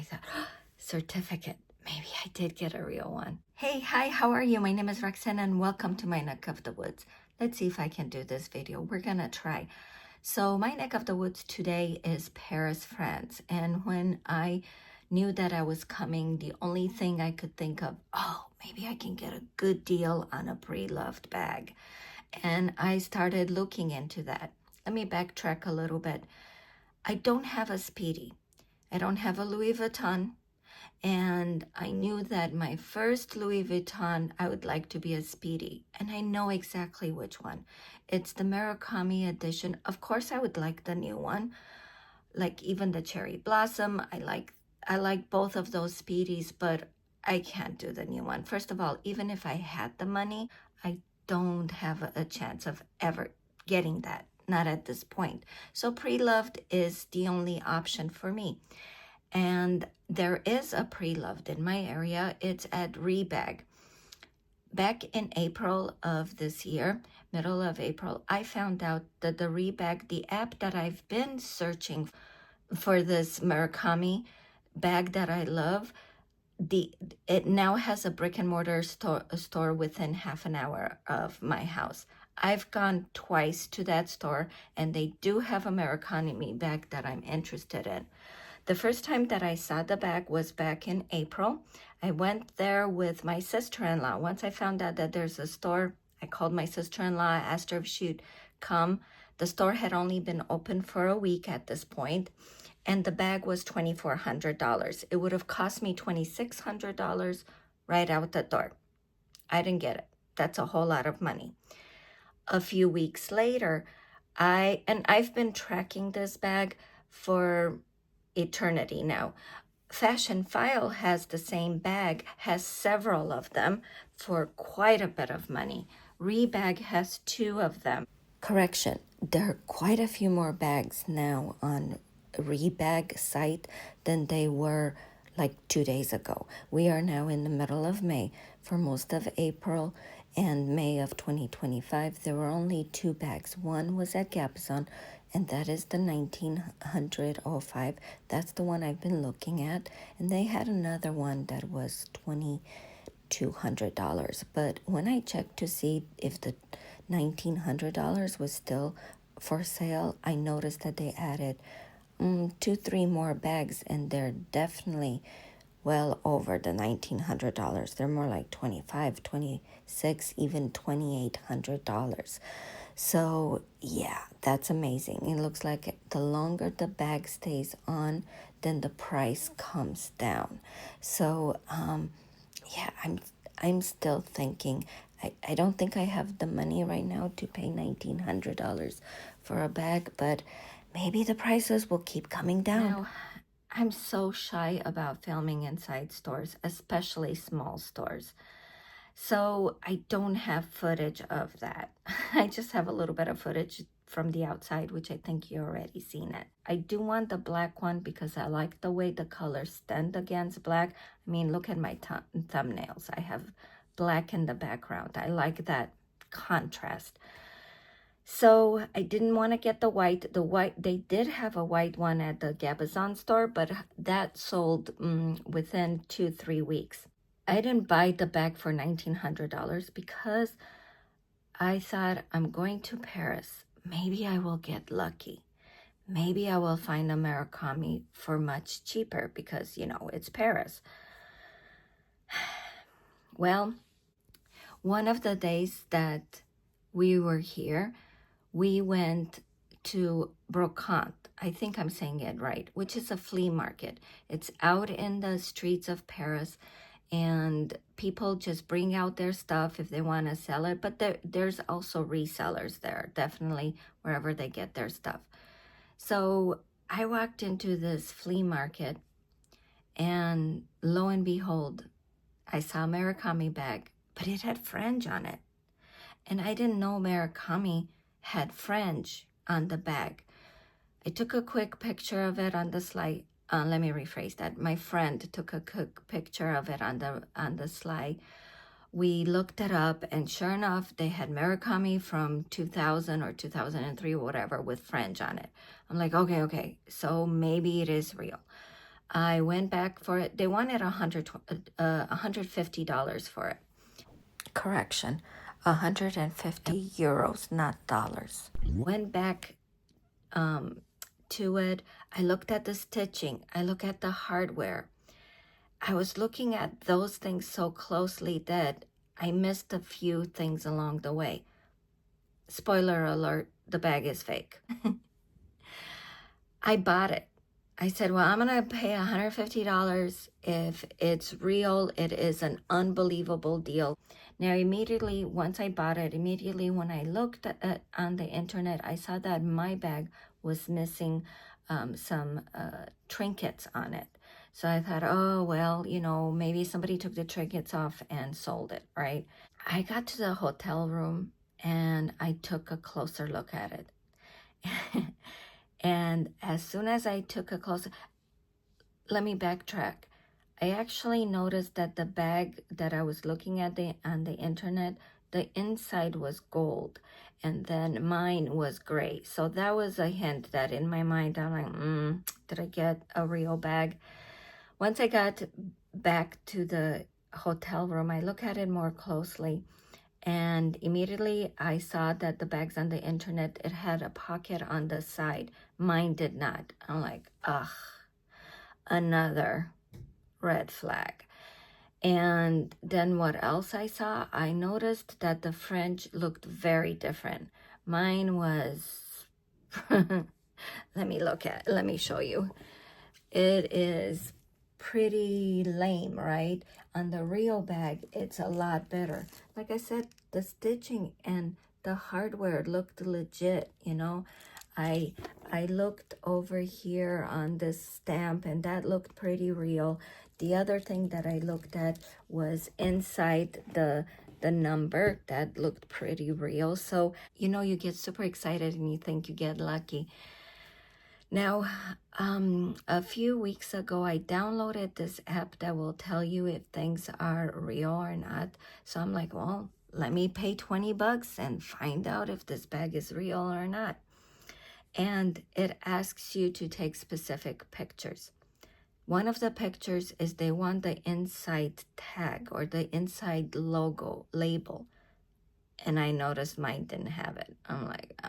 I thought, certificate. Maybe I did get a real one. Hey, hi, how are you? My name is Roxanne and welcome to my neck of the woods. Let's see if I can do this video. We're gonna try. So my neck of the woods today is Paris, France. And when I knew that I was coming, the only thing I could think of, oh, maybe I can get a good deal on a pre-loved bag. And I started looking into that. Let me backtrack a little bit. I don't have a Speedy. I don't have a Louis Vuitton. And I knew that my first Louis Vuitton, I would like to be a Speedy. And I know exactly which one. It's the Murakami edition. Of course, I would like the new one. Like even the Cherry Blossom. I like both of those Speedies, but I can't do the new one. First of all, even if I had the money, I don't have a chance of ever getting that. Not at this point. So pre-loved is the only option for me. And there is a pre-loved in my area. It's at Rebag. Back in April of this year, middle of April, I found out that the Rebag, the app that I've been searching for this Murakami bag that I love, it now has a brick and mortar store within half an hour of my house. I've gone twice to that store and they do have a Murakami bag that I'm interested in. The first time that I saw the bag was back in April. I went there with my sister-in-law. Once I found out that there's a store, I called my sister-in-law, asked her if she'd come. The store had only been open for a week at this point, and the bag was $2,400. It would have cost me $2,600 right out the door. I didn't get it. That's a whole lot of money. A few weeks later, I've been tracking this bag for eternity now. Fashion File has the same bag, has several of them for quite a bit of money. Rebag has 2 of them. Correction, there are quite a few more bags now on Rebag site than they were like 2 days ago. We are now in the middle of May. For most of April and May of 2025, there were only 2 bags. One was at Gabazon, and that is the 1905. That's the one I've been looking at. And they had another one that was $2,200. But when I checked to see if the $1,900 was still for sale, I noticed that they added 2-3 more bags, and they're definitely well over the $1,900. They're more like $2,500, $2,600, even $2,800. So yeah, that's amazing. It looks like the longer the bag stays on, then the price comes down. So yeah, I'm still thinking. I don't think I have the money right now to pay $1,900 for a bag, but maybe the prices will keep coming down. Now, I'm so shy about filming inside stores, especially small stores. So I don't have footage of that. I just have a little bit of footage from the outside, which I think you already seen it. I do want the black one because I like the way the colors stand against black. I mean, look at my thumbnails. I have black in the background. I like that contrast. So I didn't want to get the white. They did have a white one at the Gabazon store, but that sold within 2-3 weeks. I didn't buy the bag for $1,900 because I thought, I'm going to Paris. Maybe I will get lucky. Maybe I will find a Murakami for much cheaper because, you know, it's Paris. Well, one of the days that we were here, we went to Brocante. I think I'm saying it right, which is a flea market. It's out in the streets of Paris, and people just bring out their stuff if they want to sell it. But there's also resellers there, definitely, wherever they get their stuff. So I walked into this flea market, and lo and behold, I saw a Murakami bag, but it had fringe on it. And I didn't know Murakami had fringe on the bag. I took a quick picture of it on the slide. Let me rephrase that. My friend took a quick picture of it on the slide. We looked it up, and sure enough, they had Murakami from 2000 or 2003 or whatever with fringe on it. I'm like, okay, so maybe it is real. I went back for it. They wanted $150 for it. Correction, 150 euros, not dollars. Went back to it. I looked at the stitching. I looked at the hardware. I was looking at those things so closely that I missed a few things along the way. Spoiler alert, the bag is fake. I bought it. I said, well, I'm going to pay $150. If it's real, it is an unbelievable deal. Now, immediately, once I bought it, immediately when I looked at on the internet, I saw that my bag was missing some trinkets on it. So I thought, oh, well, you know, maybe somebody took the trinkets off and sold it, right? I got to the hotel room and I took a closer look at it. And as soon as I took a closer, let me backtrack. I actually noticed that the bag that I was looking at on the internet, the inside was gold, and then mine was gray. So that was a hint that in my mind, I'm like, did I get a real bag? Once I got back to the hotel room, I looked at it more closely. And immediately I saw that the bags on the internet, it had a pocket on the side. Mine did not. I'm like, ugh, another red flag. And then what else I saw? I noticed that the fringe looked very different. Mine was, let me show you. It is pretty lame, right? On the real bag, it's a lot better. Like I said, the stitching and the hardware looked legit, you know. I looked over here on this stamp and that looked pretty real. The other thing that I looked at was inside the number. That looked pretty real. So, you know, you get super excited and you think you get lucky. Now, a few weeks ago, I downloaded this app that will tell you if things are real or not. So I'm like, well, let me pay 20 bucks and find out if this bag is real or not. And it asks you to take specific pictures. One of the pictures is they want the inside tag or the inside logo label. And I noticed mine didn't have it. I'm like,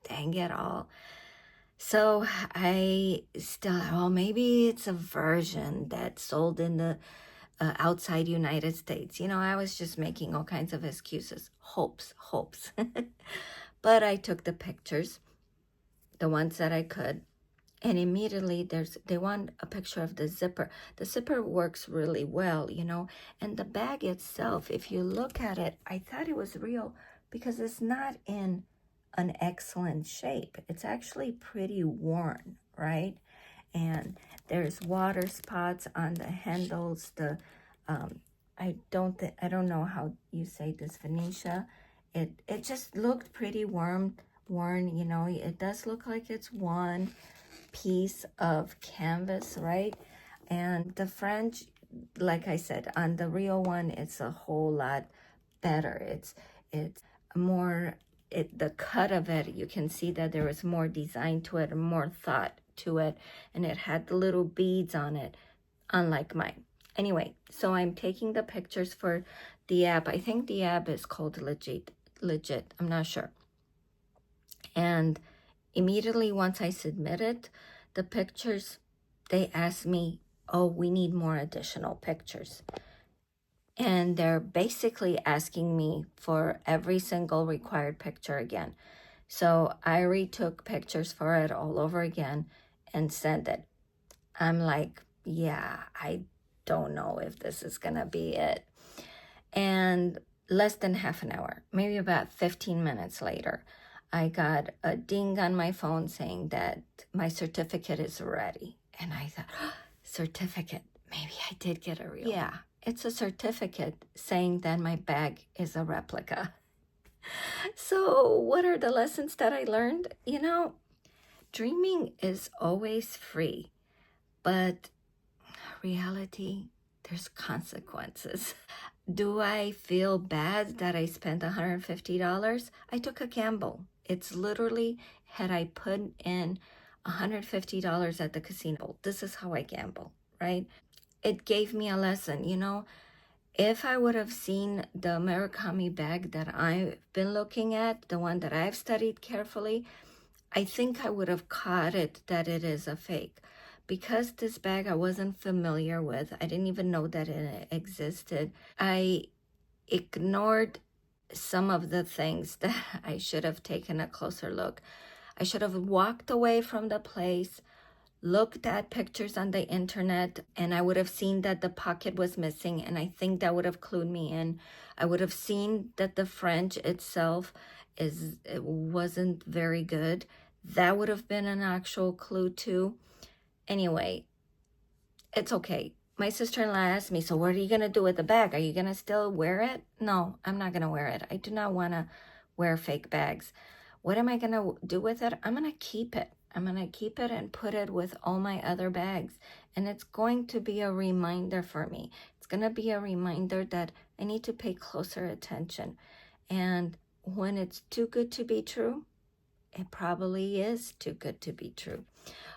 dang it all. So I still, well, maybe it's a version that's sold in the outside United States. You know, I was just making all kinds of excuses, hopes. But I took the pictures, the ones that I could, and immediately they want a picture of the zipper. The zipper works really well, you know, and the bag itself, if you look at it, I thought it was real because it's not in an excellent shape. It's actually pretty worn, right? And there's water spots on the handles. The I don't know how you say this, Venetia. It just looked pretty worn, you know. It does look like it's one piece of canvas, right? And the French, like I said, on the real one, it's a whole lot better. It's more, the cut of it, you can see that there was more design to it and more thought to it, and it had the little beads on it, unlike mine. Anyway, so I'm taking the pictures for the app. I think the app is called Legit. I'm not sure. And immediately once I submitted the pictures, they asked me, oh, we need more additional pictures. And they're basically asking me for every single required picture again. So I retook pictures for it all over again and sent it. I'm like, yeah, I don't know if this is gonna be it. And less than half an hour, maybe about 15 minutes later, I got a ding on my phone saying that my certificate is ready. And I thought, oh, certificate, maybe I did get a real. Yeah, it's a certificate saying that my bag is a replica. So what are the lessons that I learned? You know, dreaming is always free, but reality, there's consequences. Do I feel bad that I spent $150? I took a gamble. It's literally, had I put in $150 at the casino. This is how I gamble, right? It gave me a lesson, you know. If I would have seen the Murakami bag that I've been looking at, the one that I've studied carefully, I think I would have caught it that it is a fake. Because this bag I wasn't familiar with, I didn't even know that it existed, I ignored some of the things that I should have taken a closer look. I should have walked away from the place, looked at pictures on the internet, and I would have seen that the pocket was missing, and I think that would have clued me in. I would have seen that the French itself it wasn't very good. That would have been an actual clue too. Anyway, it's okay. My sister-in-law asked me, so what are you going to do with the bag? Are you going to still wear it? No, I'm not going to wear it. I do not want to wear fake bags. What am I going to do with it? I'm going to keep it. I'm going to keep it and put it with all my other bags. And it's going to be a reminder for me. It's going to be a reminder that I need to pay closer attention. And when it's too good to be true, it probably is too good to be true.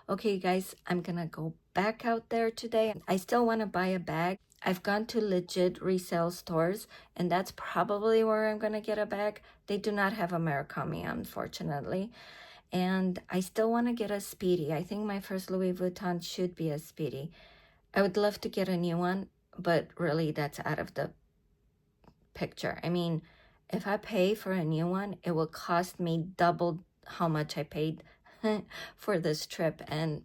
Okay, guys, I'm gonna go back out there today. I still want to buy a bag. I've gone to legit resale stores, and that's probably where I'm gonna get a bag. They do not have a Murakami, unfortunately. And I still want to get a Speedy. I think my first Louis Vuitton should be a Speedy. I would love to get a new one, but really that's out of the picture. I mean, if I pay for a new one, it will cost me double how much I paid for this trip, and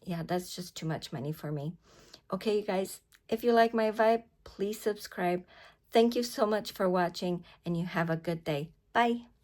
yeah, that's just too much money for me. Okay, you guys, if you like my vibe, please subscribe. Thank you so much for watching, and you have a good day. Bye.